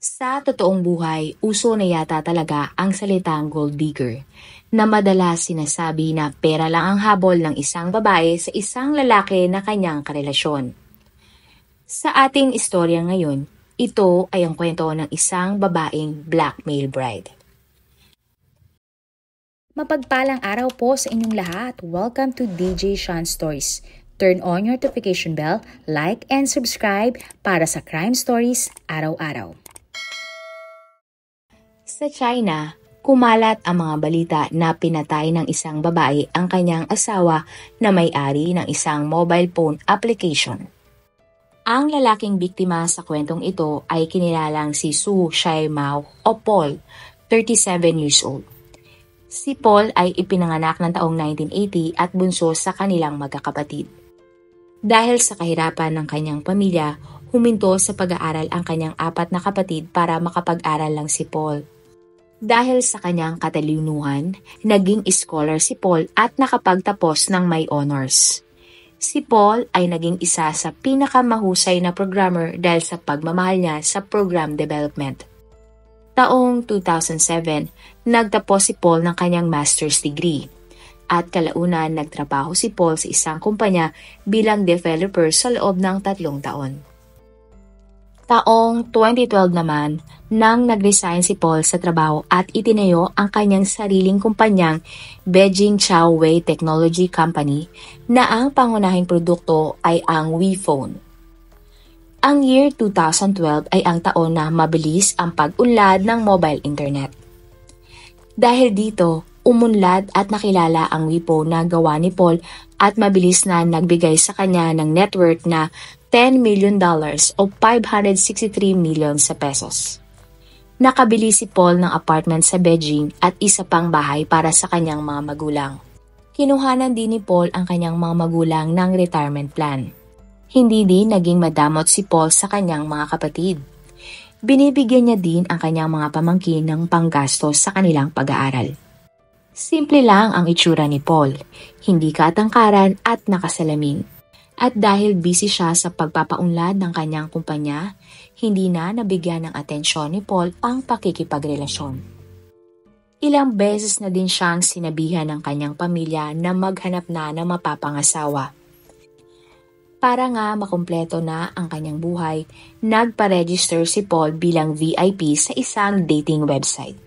Sa totoong buhay, uso na yata talaga ang salitang gold digger, na madalas sinasabi na pera lang ang habol ng isang babae sa isang lalaki na kanyang karelasyon. Sa ating istorya ngayon, ito ay ang kwento ng isang babaeng blackmail bride. Mapagpalang araw po sa inyong lahat. Welcome to DJ Sean Stories. Turn on your notification bell, like and subscribe para sa crime stories araw-araw. Sa China, kumalat ang mga balita na pinatay ng isang babae ang kanyang asawa na may-ari ng isang mobile phone application. Ang lalaking biktima sa kwentong ito ay kinilalang si Su Shaimao o Paul, 37 years old. Si Paul ay ipinanganak ng taong 1980 at bunso sa kanilang magkakapatid. Dahil sa kahirapan ng kanyang pamilya, huminto sa pag-aaral ang kanyang 4 na kapatid para makapag-aral lang si Paul. Dahil sa kanyang katalinuhan, naging scholar si Paul at nakapagtapos ng may honors. Si Paul ay naging isa sa pinakamahusay na programmer dahil sa pagmamahal niya sa program development. Taong 2007, nagtapos si Paul ng kanyang master's degree at kalaunan nagtrabaho si Paul sa isang kumpanya bilang developer sa loob ng 3 taon. Taong 2012 naman, nang nag-resign si Paul sa trabaho at itinayo ang kanyang sariling kumpanyang Beijing Chaowei Technology Company na ang pangunahing produkto ay ang WePhone. Ang year 2012 ay ang taon na mabilis ang pag-unlad ng mobile internet. Dahil dito, umunlad at nakilala ang WePhone na gawa ni Paul at mabilis na nagbigay sa kanya ng net worth na $10 million o 563 million sa pesos. Nakabili si Paul ng apartment sa Beijing at isa pang bahay para sa kanyang mga magulang. Kinuhanan din ni Paul ang kanyang mga magulang ng retirement plan. Hindi din naging madamot si Paul sa kanyang mga kapatid. Binibigyan niya din ang kanyang mga pamangkin ng panggastos sa kanilang pag-aaral. Simple lang ang itsura ni Paul, hindi katangkaran at nakasalamin. At dahil busy siya sa pagpapaunlad ng kanyang kumpanya, hindi na nabigyan ng atensyon ni Paul ang pakikipagrelasyon. Ilang beses na din siyang sinabihan ng kanyang pamilya na maghanap na ng mapapangasawa. Para nga makumpleto na ang kanyang buhay, nagpa-register si Paul bilang VIP sa isang dating website.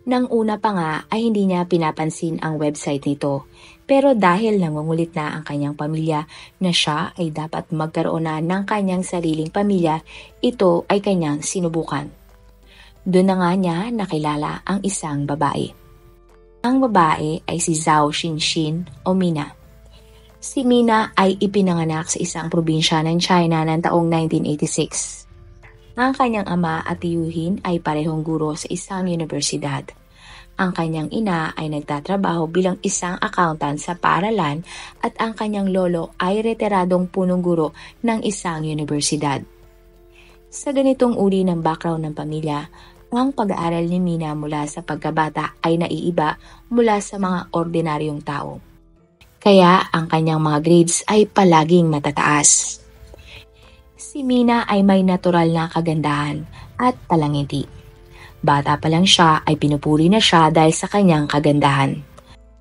Nang una pa nga ay hindi niya pinapansin ang website nito, pero dahil nangungulit na ang kanyang pamilya na siya ay dapat magkaroon na ng kanyang sariling pamilya, ito ay kanyang sinubukan. Doon na nga niya nakilala ang isang babae. Ang babae ay si Zhao Xinxin o Mina. Si Mina ay ipinanganak sa isang probinsya ng China ng taong 1986. Ang kanyang ama at tiyuhin ay parehong guro sa isang universidad. Ang kanyang ina ay nagtatrabaho bilang isang accountant sa paaralan at ang kanyang lolo ay retiradong punong guro ng isang universidad. Sa ganitong uri ng background ng pamilya, ang pag-aaral ni Mina mula sa pagkabata ay naiiba mula sa mga ordinaryong tao. Kaya ang kanyang mga grades ay palaging matataas. Si Mina ay may natural na kagandahan at talangiti. Bata pa lang siya ay pinupuri na siya dahil sa kanyang kagandahan.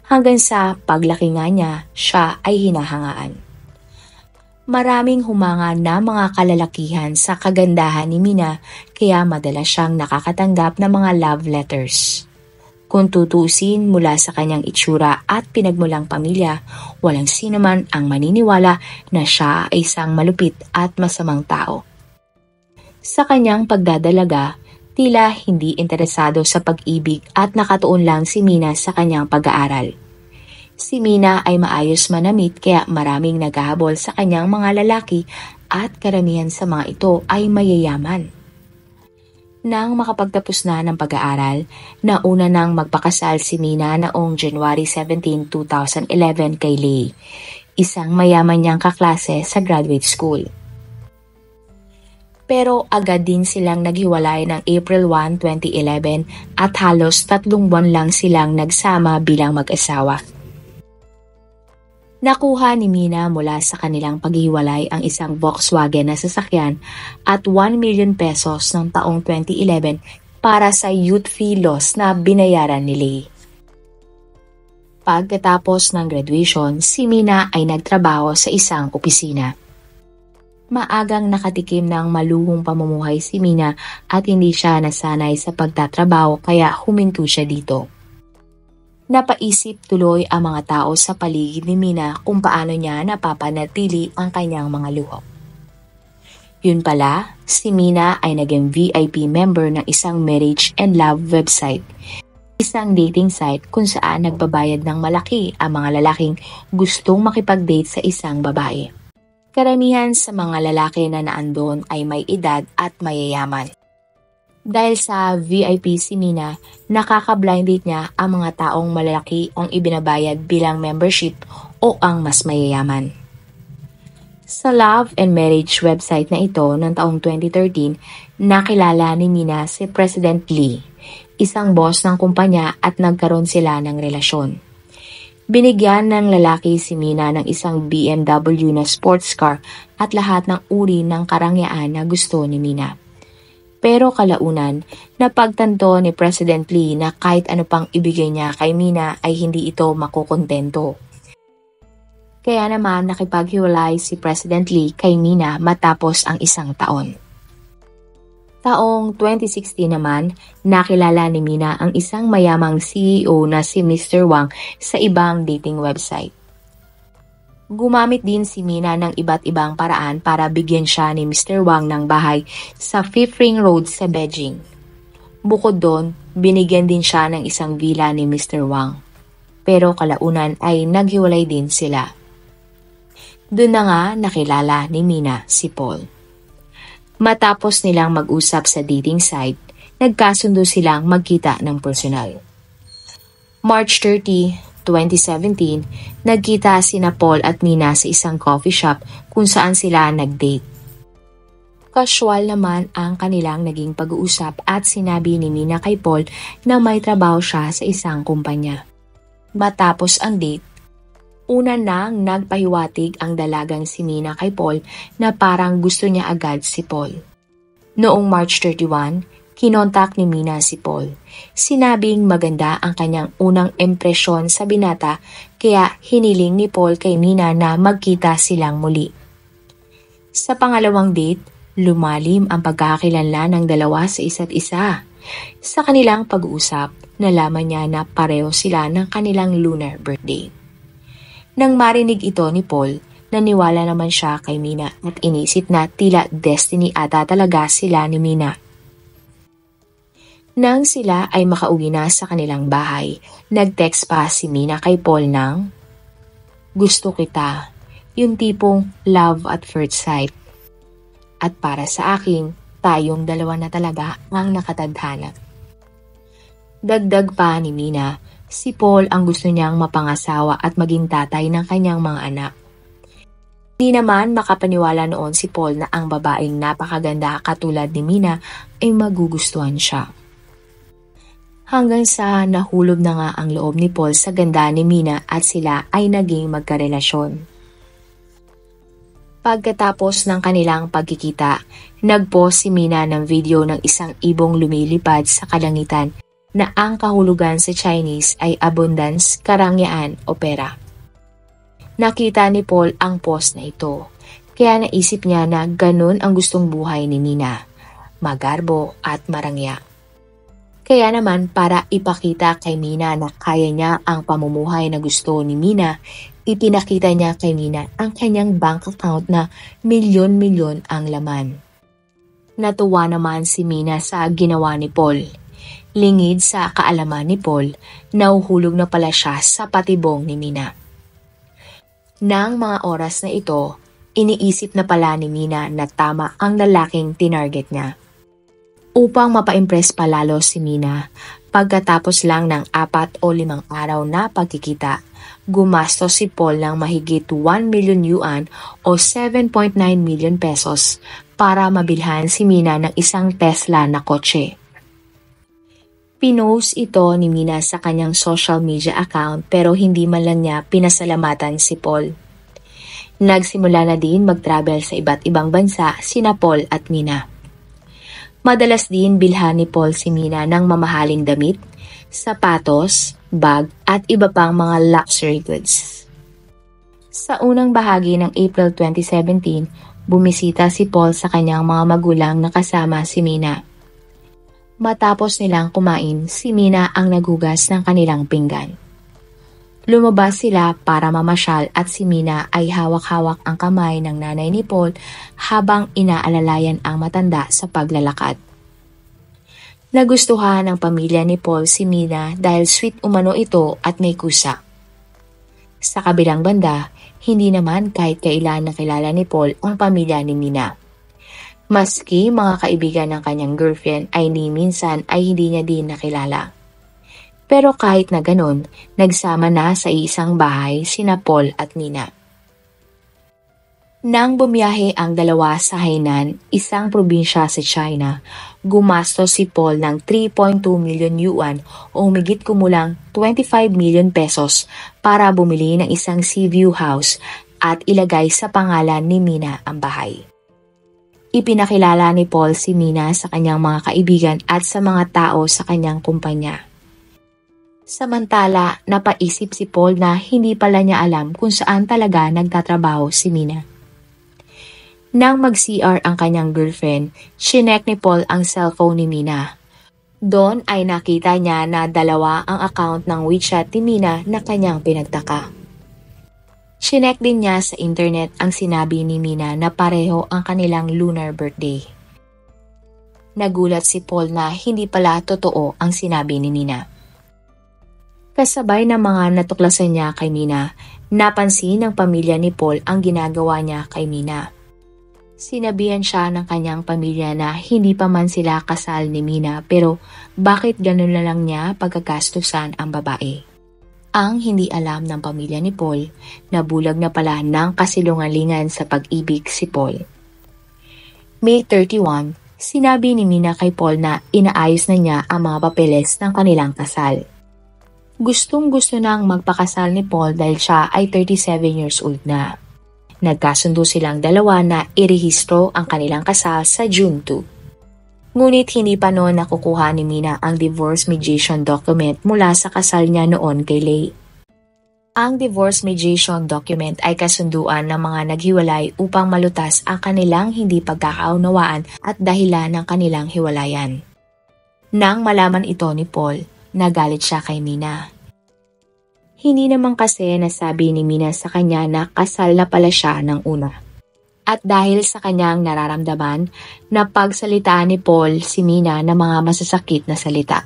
Hanggang sa paglaki nga niya, siya ay hinahangaan. Maraming humanga na mga kalalakihan sa kagandahan ni Mina kaya madalas siyang nakakatanggap ng mga love letters. Kung tutusin mula sa kanyang itsura at pinagmulang pamilya, walang sino man ang maniniwala na siya ay isang malupit at masamang tao. Sa kanyang pagdadalaga, tila hindi interesado sa pag-ibig at nakatuon lang si Mina sa kanyang pag-aaral. Si Mina ay maayos manamit kaya maraming naghahabol sa kanyang mga lalaki at karamihan sa mga ito ay mayayaman. Nang makapagtapos na ng pag-aaral, nauna nang magpakasal si Mina noong January 17, 2011 kay Lei, isang mayaman niyang kaklase sa graduate school. Pero agad din silang naghiwalay ng April 1, 2011 at halos 3 buwan lang silang nagsama bilang mag-asawa. Nakuha ni Mina mula sa kanilang paghiwalay ang isang Volkswagen na sasakyan at 1 million pesos ng taong 2011 para sa youth fee loss na binayaran ni Lay. Pagkatapos ng graduation, si Mina ay nagtrabaho sa isang opisina. Maagang nakatikim ng maluhong pamumuhay si Mina at hindi siya nasanay sa pagtatrabaho kaya huminto siya dito. Napaisip tuloy ang mga tao sa paligid ni Mina kung paano niya napapanatili ang kanyang mga luho. Yun pala, si Mina ay naging VIP member ng isang marriage and love website, isang dating site kung saan nagbabayad ng malaki ang mga lalaking gustong makipag-date sa isang babae. Karamihan sa mga lalaki na naandon ay may edad at mayayaman. Dahil sa VIP si Mina, nakaka-blind date niya ang mga taong malalaki ang ibinabayad bilang membership o ang mas mayayaman. Sa love and marriage website na ito noong taong 2013, nakilala ni Mina si President Lee, isang boss ng kumpanya at nagkaroon sila ng relasyon. Binigyan ng lalaki si Mina ng isang BMW na sports car at lahat ng uri ng karangyaan na gusto ni Mina. Pero kalaunan, napagtanto ni President Lee na kahit ano pang ibigay niya kay Mina ay hindi ito makukontento. Kaya naman nakipaghiwalay si President Lee kay Mina matapos ang isang taon. Taong 2016 naman, nakilala ni Mina ang isang mayamang CEO na si Mr. Wang sa ibang dating website. Gumamit din si Mina ng iba't ibang paraan para bigyan siya ni Mr. Wang ng bahay sa Fifth Ring Road sa Beijing. Bukod doon, binigyan din siya ng isang villa ni Mr. Wang. Pero kalaunan ay naghiwalay din sila. Doon na nga nakilala ni Mina si Paul. Matapos nilang mag-usap sa dating site, nagkasundo silang magkita ng personal. March 30, 2017, nagkita sina Paul at Mina sa isang coffee shop kung saan sila nag-date. Casual naman ang kanilang naging pag-uusap at sinabi ni Mina kay Paul na may trabaho siya sa isang kumpanya. Matapos ang date, una nang nagpahiwatig ang dalagang si Mina kay Paul na parang gusto niya agad si Paul. Noong March 31, kinontak ni Mina si Paul. Sinabing maganda ang kanyang unang impresyon sa binata kaya hiniling ni Paul kay Mina na magkita silang muli. Sa pangalawang date, lumalim ang pagkakakilanlan ng dalawa sa isa't isa. Sa kanilang pag-uusap, nalaman niya na pareho sila ng kanilang lunar birthday. Nang marinig ito ni Paul, naniwala naman siya kay Mina at inisip na tila destiny ata talaga sila ni Mina. Nang sila ay makauwi na sa kanilang bahay, nag-text pa si Mina kay Paul ng, "Gusto kita," yung tipong love at first sight. At para sa akin, tayong dalawa na talaga ang nakatadhana. Dagdag pa ni Mina, si Paul ang gusto niyang mapangasawa at maging tatay ng kanyang mga anak. Hindi naman makapaniwala noon si Paul na ang babaeng napakaganda katulad ni Mina ay magugustuhan siya. Hanggang sa nahulog na nga ang loob ni Paul sa ganda ni Mina at sila ay naging magkarelasyon. Pagkatapos ng kanilang pagkikita, nag-post si Mina ng video ng isang ibong lumilipad sa kalangitan na ang kahulugan sa Chinese ay abundance, karangyaan o pera. Nakita ni Paul ang post na ito, kaya naisip niya na ganun ang gustong buhay ni Mina, magarbo at marangya. Kaya naman para ipakita kay Mina na kaya niya ang pamumuhay na gusto ni Mina, ipinakita niya kay Mina ang kanyang bank account na milyon-milyon ang laman. Natuwa naman si Mina sa ginawa ni Paul. Lingid sa kaalaman ni Paul, nauhulog na pala siya sa patibong ni Mina. Nang mga oras na ito, iniisip na pala ni Mina na tama ang lalaking tinarget niya. Upang mapa-impress palalo si Mina, pagkatapos lang ng 4 o 5 araw na pagkikita, gumastos si Paul ng mahigit 1 million yuan o 7.9 million pesos para mabilhan si Mina ng isang Tesla na kotse. Pinost ito ni Mina sa kanyang social media account pero hindi man lang niya pinasalamatan si Paul. Nagsimula na din mag-travel sa iba't ibang bansa sina Paul at Mina. Madalas din bilhan ni Paul si Mina ng mamahaling damit, sapatos, bag at iba pang mga luxury goods. Sa unang bahagi ng April 2017, bumisita si Paul sa kanyang mga magulang na kasama si Mina. Matapos nilang kumain, si Mina ang naghugas ng kanilang pinggan. Lumabas sila para mamasyal at si Mina ay hawak-hawak ang kamay ng nanay ni Paul habang inaalalayan ang matanda sa paglalakad. Nagustuhan ng pamilya ni Paul si Mina dahil sweet umano ito at may kusa. Sa kabilang banda, hindi naman kahit kailan nakilala ni Paul ang pamilya ni Mina. Maski mga kaibigan ng kanyang girlfriend ay ni minsan ay hindi niya din nakilala. Pero kahit na ganon, nagsama na sa isang bahay sina Paul at Mina. Nang bumiyahe ang dalawa sa Hainan, isang probinsya sa China, gumastos si Paul ng 3.2 million yuan o humigit kumulang 25 million pesos para bumili ng isang sea view house at ilagay sa pangalan ni Mina ang bahay. Ipinakilala ni Paul si Mina sa kanyang mga kaibigan at sa mga tao sa kanyang kumpanya. Samantala, napaisip si Paul na hindi pala niya alam kung saan talaga nagtatrabaho si Mina. Nang mag-CR ang kanyang girlfriend, chinek ni Paul ang cellphone ni Mina. Doon ay nakita niya na dalawa ang account ng WeChat ni Mina na kanyang pinagtaka. Chinek din niya sa internet ang sinabi ni Mina na pareho ang kanilang lunar birthday. Nagulat si Paul na hindi pala totoo ang sinabi ni Mina. Kasabay ng mga natuklasan niya kay Mina, napansin ng pamilya ni Paul ang ginagawa niya kay Mina. Sinabihan siya ng kanyang pamilya na hindi pa man sila kasal ni Mina pero bakit ganun na lang niya pagkagastusan ang babae. Ang hindi alam ng pamilya ni Paul, nabulag na pala ng kasilungalingan sa pag-ibig si Paul. May 31, sinabi ni Mina kay Paul na inaayos na niya ang mga papeles ng kanilang kasal. Gustong-gusto nang magpakasal ni Paul dahil siya ay 37 years old na. Nagkasundo silang dalawa na irehistro ang kanilang kasal sa June 2. Ngunit hindi pa noon nakukuha ni Mina ang divorce mediation document mula sa kasal niya noon kay Lei. Ang divorce mediation document ay kasunduan ng mga naghiwalay upang malutas ang kanilang hindi pagkakaunawaan at dahilan ng kanilang hiwalayan. Nang malaman ito ni Paul, nagalit siya kay Mina. Hindi naman kasi nasabi ni Mina sa kanya na kasal na pala siya ng una. At dahil sa kanyang nararamdaman, napagsalitaan ni Paul si Mina ng mga masasakit na salita.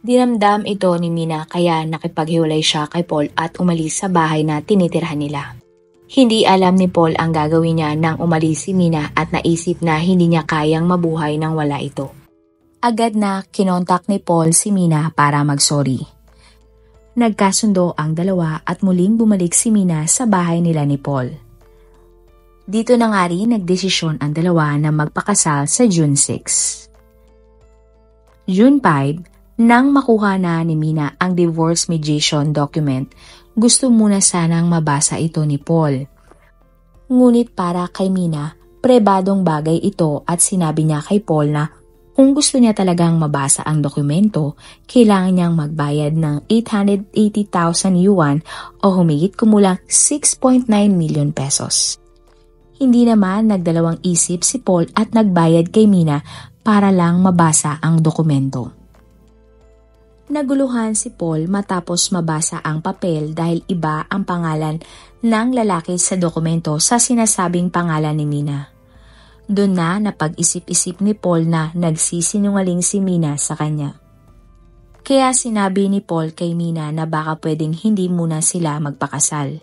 Dinamdam ito ni Mina kaya nakipaghiwalay siya kay Paul at umalis sa bahay na tinitirhan nila. Hindi alam ni Paul ang gagawin niya nang umalis si Mina at naisip na hindi niya kayang mabuhay nang wala ito. Agad na kinontak ni Paul si Mina para mag-sorry. Nagkasundo ang dalawa at muling bumalik si Mina sa bahay nila ni Paul. Dito na nga rin nagdesisyon ang dalawa na magpakasal sa June 6. June 5, nang makuha na ni Mina ang divorce mediation document, gusto muna sanang mabasa ito ni Paul. Ngunit para kay Mina, prebadong bagay ito at sinabi niya kay Paul na kung gusto niya talagang mabasa ang dokumento, kailangan niyang magbayad ng 880,000 yuan o humigit kumulang 6.9 million pesos. Hindi naman nagdalawang isip si Paul at nagbayad kay Mina para lang mabasa ang dokumento. Naguluhan si Paul matapos mabasa ang papel dahil iba ang pangalan ng lalaki sa dokumento sa sinasabing pangalan ni Mina. Doon na napag-isip-isip ni Paul na nagsisinungaling si Mina sa kanya. Kaya sinabi ni Paul kay Mina na baka pwedeng hindi muna sila magpakasal.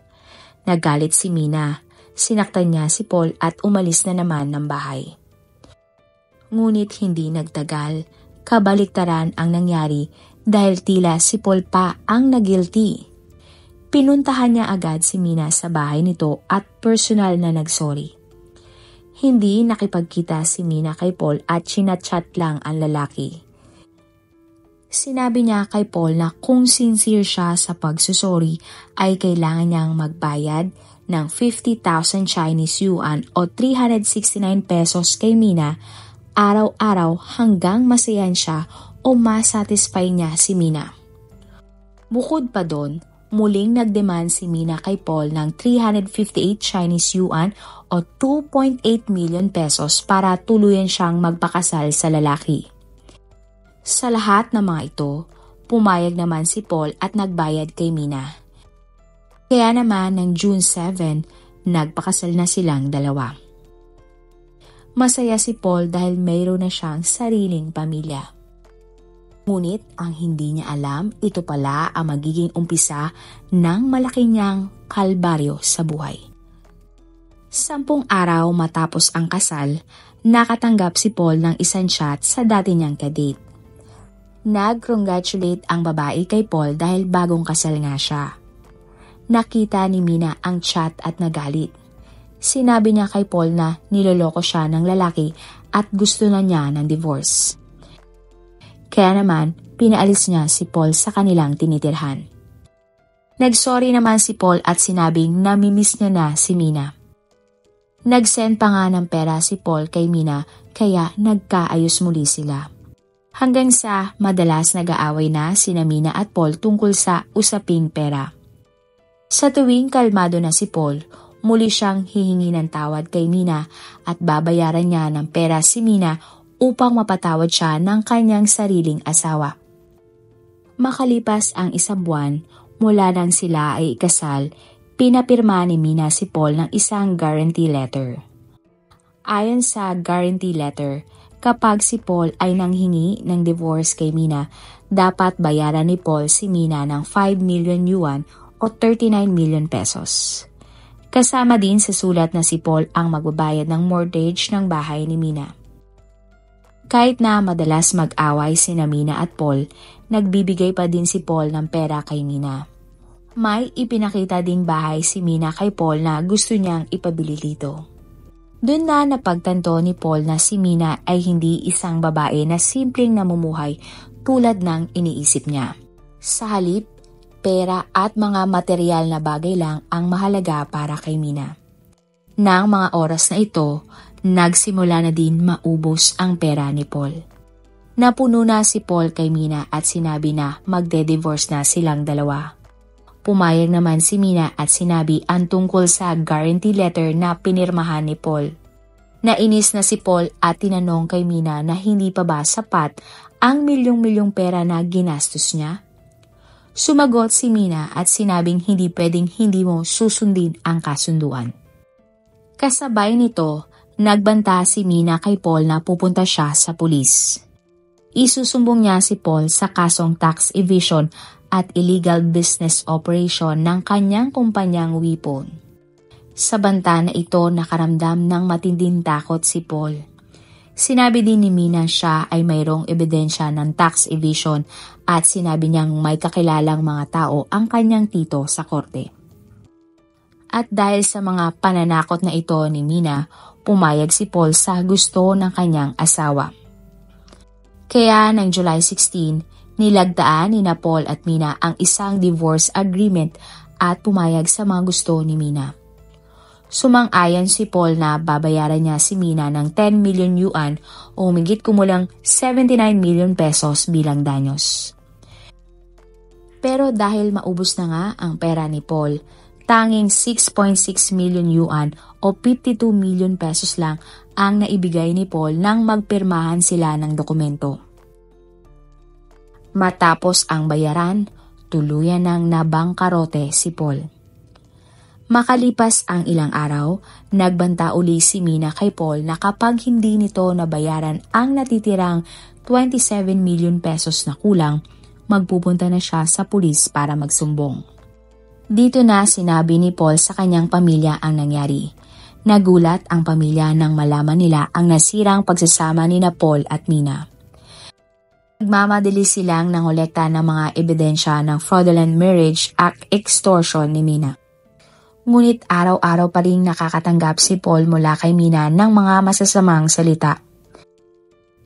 Nagalit si Mina. Sinaktan niya si Paul at umalis na naman ng bahay. Ngunit hindi nagtagal, kabaliktaran ang nangyari dahil tila si Paul pa ang nagilty. Pinuntahan niya agad si Mina sa bahay nito at personal na nagsorry. Hindi nakipagkita si Mina kay Paul at chinachat lang ang lalaki. Sinabi niya kay Paul na kung sincere siya sa pagsusori ay kailangan niyang magbayad ng 50,000 Chinese yuan o 369 pesos kay Mina araw-araw hanggang masayan siya o masatisfy niya si Mina. Bukod pa doon, muling nagdemand si Mina kay Paul ng 358 Chinese yuan o 2.8 million pesos para tuluyan siyang magpakasal sa lalaki. Sa lahat ng mga ito, pumayag naman si Paul at nagbayad kay Mina. Kaya naman ng June 7, nagpakasal na silang dalawa. Masaya si Paul dahil mayroon na siyang sariling pamilya. Ngunit ang hindi niya alam, ito pala ang magiging umpisa ng malaki niyang kalbaryo sa buhay. 10 araw matapos ang kasal, nakatanggap si Paul ng isang chat sa dati niyang kadate. Nag-congratulate ang babae kay Paul dahil bagong kasal nga siya. Nakita ni Mina ang chat at nagalit. Sinabi niya kay Paul na niloloko siya ng lalaki at gusto na niya ng divorce. Kaya naman, pinaalis niya si Paul sa kanilang tinitirhan. Nagsorry naman si Paul at sinabing namimiss niya na si Mina. Nag-send pa nga ng pera si Paul kay Mina kaya nagkaayos muli sila. Hanggang sa madalas nag-aaway na sina Mina at Paul tungkol sa usaping pera. Sa tuwing kalmado na si Paul, muli siyang hihingi ng tawad kay Mina at babayaran niya ng pera si Mina upang mapatawad siya ng kanyang sariling asawa. Makalipas ang 1 buwan mula nang sila ay ikasal, pinapirma ni Mina si Paul ng isang guarantee letter. Ayon sa guarantee letter, kapag si Paul ay nanghingi ng divorce kay Mina, dapat bayaran ni Paul si Mina ng 5 million yuan o 39 million pesos. Kasama din sa sulat na si Paul ang magbabayad ng mortgage ng bahay ni Mina. Kahit na madalas mag-away sina Mina at Paul, nagbibigay pa din si Paul ng pera kay Mina. May ipinakita ding bahay si Mina kay Paul na gusto niyang ipabili dito. Doon na napagtanto ni Paul na si Mina ay hindi isang babae na simpleng namumuhay tulad ng iniisip niya. Sa halip, pera at mga material na bagay lang ang mahalaga para kay Mina. Nang mga oras na ito, nagsimula na din maubos ang pera ni Paul. Napuno na si Paul kay Mina at sinabi na magde-divorce na silang dalawa. Pumayag naman si Mina at sinabi ang tungkol sa guarantee letter na pinirmahan ni Paul. Nainis na si Paul at tinanong kay Mina na hindi pa ba sapat ang milyong-milyong pera na ginastos niya. Sumagot si Mina at sinabing hindi pwedeng hindi mo susundin ang kasunduan. Kasabay nito, nagbanta si Mina kay Paul na pupunta siya sa pulis. Isusumbong niya si Paul sa kasong tax evasion at illegal business operation ng kanyang kumpanyang Wipon. Sa banta na ito nakaramdam ng matinding takot si Paul. Sinabi din ni Mina siya ay mayroong ebidensya ng tax evasion at sinabi niyang may kakilalang mga tao ang kanyang tito sa korte. At dahil sa mga pananakot na ito ni Mina, pumayag si Paul sa gusto ng kanyang asawa. Kaya ng July 16, nilagdaan ni Paul at Mina ang isang divorce agreement at pumayag sa mga gusto ni Mina. Sumang-ayon si Paul na babayaran niya si Mina ng 10 million yuan o humigit kumulang 79 million pesos bilang danyos. Pero dahil maubos na nga ang pera ni Paul, tanging 6.6 million yuan o 52 million pesos lang ang naibigay ni Paul nang magpirmahan sila ng dokumento. Matapos ang bayaran, tuluyan ng nabangkarote si Paul. Makalipas ang ilang araw, nagbanta uli si Mina kay Paul na kapag hindi nito nabayaran ang natitirang 27 million pesos na kulang, magpupunta na siya sa pulis para magsumbong. Dito na sinabi ni Paul sa kanyang pamilya ang nangyari. Nagulat ang pamilya nang malaman nila ang nasirang pagsasama ni Paul at Mina. Nagmamadali silang nangolekta ng mga ebidensya ng fraudulent marriage at extortion ni Mina. Ngunit araw-araw pa rin nakakatanggap si Paul mula kay Mina ng mga masasamang salita.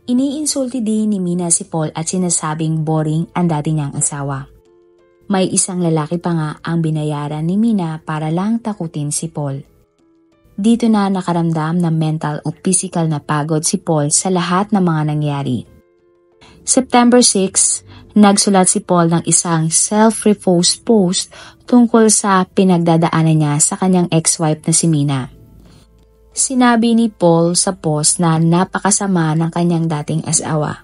Iniinsulti din ni Mina si Paul at sinasabing boring ang dati niyang asawa. May isang lalaki pa nga ang binayaran ni Mina para lang takutin si Paul. Dito na nakaramdam ng mental at physical na pagod si Paul sa lahat ng mga nangyari. September 6, nagsulat si Paul ng isang self-repost post tungkol sa pinagdadaanan niya sa kanyang ex-wife na si Mina. Sinabi ni Paul sa post na napakasama ng kanyang dating asawa.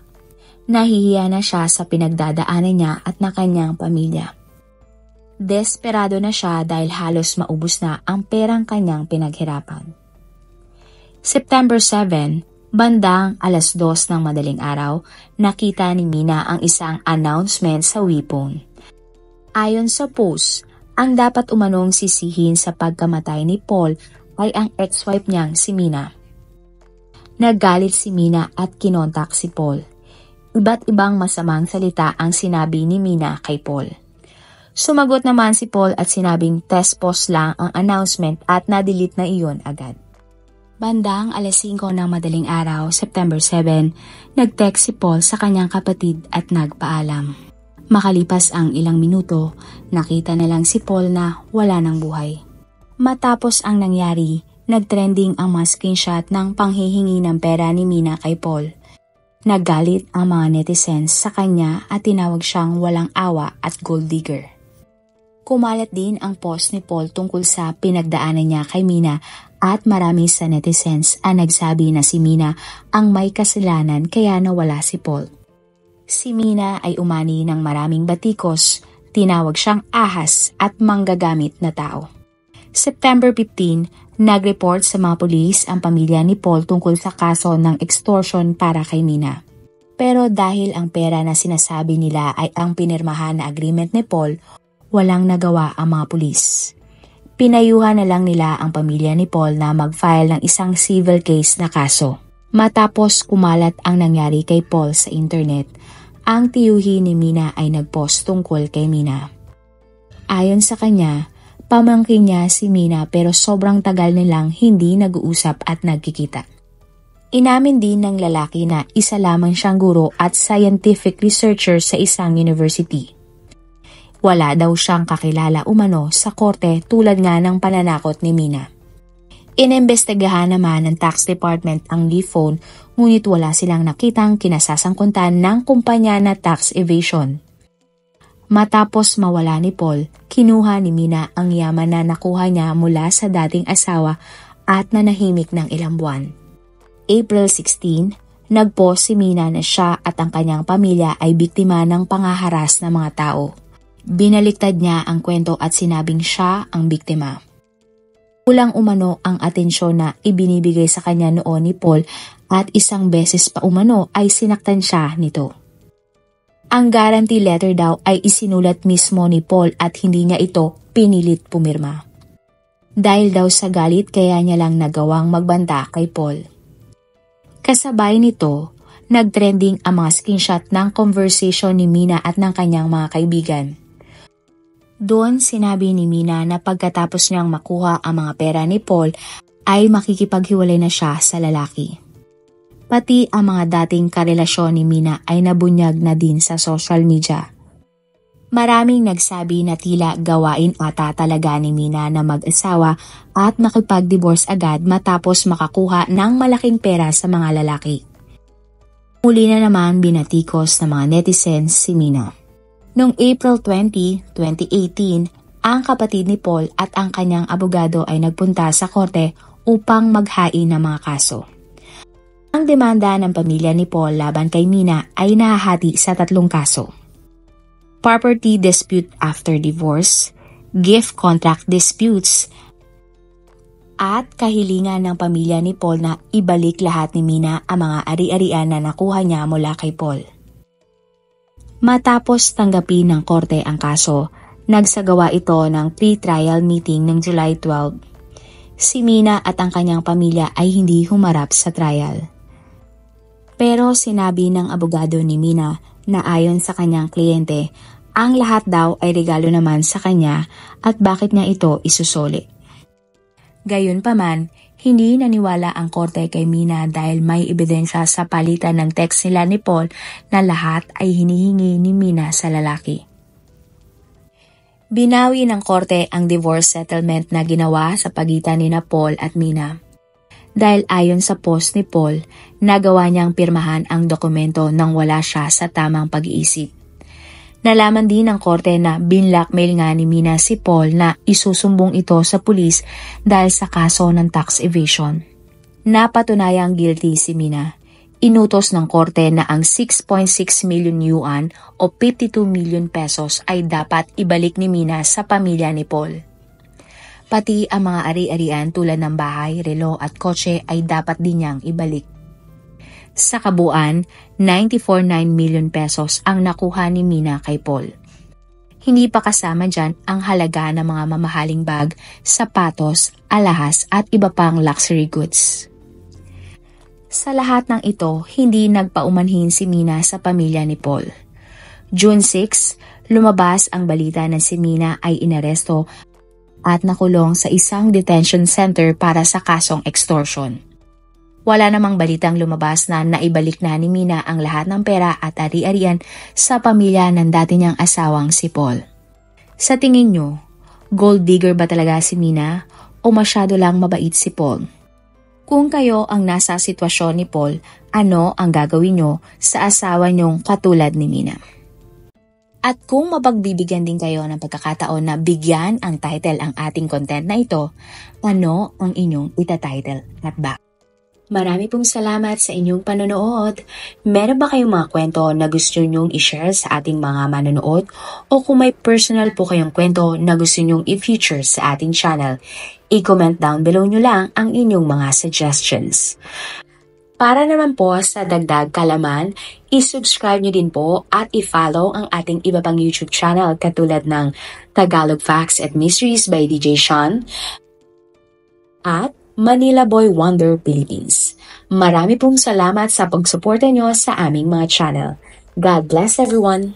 Nahihiya na siya sa pinagdadaanan niya at ng kanyang pamilya. Desperado na siya dahil halos maubos na ang perang kanyang pinaghirapan. September 7, bandang 2:00 ng madaling araw, nakita ni Mina ang isang announcement sa WePhone. Ayon sa post, ang dapat umanong sisihin sa pagkamatay ni Paul ay ang ex-wife niyang si Mina. Naggalit si Mina at kinontak si Paul. Iba't ibang masamang salita ang sinabi ni Mina kay Paul. Sumagot naman si Paul at sinabing test post lang ang announcement at na-delete na iyon agad. Bandang 5:00 ng madaling araw, September 7, nag-text si Paul sa kanyang kapatid at nagpaalam. Makalipas ang ilang minuto, nakita na lang si Paul na wala ng buhay. Matapos ang nangyari, nagtrending ang mga screenshot ng panghihingi ng pera ni Mina kay Paul. Naggalit ang mga netizens sa kanya at tinawag siyang walang awa at gold digger. Kumalat din ang post ni Paul tungkol sa pinagdaanan niya kay Mina at marami sa netizens ang nagsabi na si Mina ang may kasalanan kaya nawala si Paul. Si Mina ay umani ng maraming batikos, tinawag siyang ahas at manggagamit na tao. September 15, nag-report sa mga pulis ang pamilya ni Paul tungkol sa kaso ng extortion para kay Mina. Pero dahil ang pera na sinasabi nila ay ang pinirmahan na agreement ni Paul, walang nagawa ang mga pulis. Pinayuhan na lang nila ang pamilya ni Paul na mag-file ng isang civil case na kaso. Matapos kumalat ang nangyari kay Paul sa internet, ang tiyuhi ni Mina ay nag-post tungkol kay Mina. Ayon sa kanya, pamangkin niya si Mina pero sobrang tagal nilang hindi nag-uusap at nagkikita. Inamin din ng lalaki na isa lamang siyang guro at scientific researcher sa isang university. Wala daw siyang kakilala umano sa korte tulad nga ng pananakot ni Mina. Inimbestigahan naman ng tax department ang phone ngunit wala silang nakitang kinasasangkuntan ng kumpanya na tax evasion. Matapos mawala ni Paul, kinuha ni Mina ang yaman na nakuha niya mula sa dating asawa at nanahimik ng ilang buwan. April 16, nagpost si Mina na siya at ang kanyang pamilya ay biktima ng pangaharas ng mga tao. Binaliktad niya ang kwento at sinabing siya ang biktima. Kulang umano ang atensyon na ibinibigay sa kanya noon ni Paul at isang beses pa umano ay sinaktan siya nito. Ang guarantee letter daw ay isinulat mismo ni Paul at hindi niya ito pinilit pumirma. Dahil daw sa galit kaya niya lang nagawang magbanta kay Paul. Kasabay nito, nagtrending ang mga screenshot ng conversation ni Mina at ng kanyang mga kaibigan. Doon sinabi ni Mina na pagkatapos niyang makuha ang mga pera ni Paul ay makikipaghiwalay na siya sa lalaki. Pati ang mga dating karelasyon ni Mina ay nabunyag na din sa social media. Maraming nagsabi na tila gawain ata talaga ni Mina na mag-asawa at makipag-divorce agad matapos makakuha ng malaking pera sa mga lalaki. Muli na naman binatikos ng mga netizens si Mina. Noong April 20, 2018, ang kapatid ni Paul at ang kanyang abogado ay nagpunta sa korte upang maghain ng mga kaso. Ang demanda ng pamilya ni Paul laban kay Mina ay nahahati sa 3 kaso. Property dispute after divorce, gift contract disputes, at kahilingan ng pamilya ni Paul na ibalik lahat ni Mina ang mga ari-arian na nakuha niya mula kay Paul. Matapos tanggapin ng korte ang kaso, nagsagawa ito ng pre-trial meeting ng July 12. Si Mina at ang kanyang pamilya ay hindi humarap sa trial. Pero sinabi ng abogado ni Mina na ayon sa kanyang kliyente, ang lahat daw ay regalo naman sa kanya at bakit niya ito isusoli. Gayunpaman, Hindi naniwala ang korte kay Mina dahil may ebidensya sa palitan ng text nila ni Paul na lahat ay hinihingi ni Mina sa lalaki. Binawi ng korte ang divorce settlement na ginawa sa pagitan ni Paul at Mina. Dahil ayon sa post ni Paul, nagawa niyang pirmahan ang dokumento nang wala siya sa tamang pag-iisip. Nalaman din ng korte na binlockmail nga ni Mina si Paul na isusumbong ito sa pulis dahil sa kaso ng tax evasion. Napatunayang guilty si Mina. Inutos ng korte na ang 6.6 million yuan o 52 million pesos ay dapat ibalik ni Mina sa pamilya ni Paul. Pati ang mga ari-arian tulad ng bahay, relo at kotse ay dapat din niyang ibalik. Sa kabuuan, 94.9 million pesos ang nakuha ni Mina kay Paul. Hindi pa kasama dyan ang halaga ng mga mamahaling bag, sapatos, alahas at iba pang luxury goods. Sa lahat ng ito, hindi nagpaumanhin si Mina sa pamilya ni Paul. June 6, lumabas ang balita na si Mina ay inaresto at nakulong sa isang detention center para sa kasong extortion. Wala namang balitang lumabas na naibalik na ni Mina ang lahat ng pera at ari-arian sa pamilya ng dati niyang asawang si Paul. Sa tingin nyo, gold digger ba talaga si Mina o masyado lang mabait si Paul? Kung kayo ang nasa sitwasyon ni Paul, ano ang gagawin nyo sa asawa nyong katulad ni Mina? At kung mapagbibigyan din kayo ng pagkakataon na bigyan ang title ang ating content na ito, ano ang inyong itatitle at bakit? Marami pong salamat sa inyong panonood. Meron ba kayong mga kwento na gusto nyong i-share sa ating mga manonood? O kung may personal po kayong kwento na gusto nyong i-feature sa ating channel, i-comment down below nyo lang ang inyong mga suggestions. Para naman po sa dagdag kalaman, i-subscribe nyo din po at i-follow ang ating iba pang YouTube channel katulad ng Tagalog Facts and Mysteries by DJ Sean at Manila Boy Wonder Philippines. Marami pong salamat sa pagsuporta nyo sa aming mga channel. God bless everyone!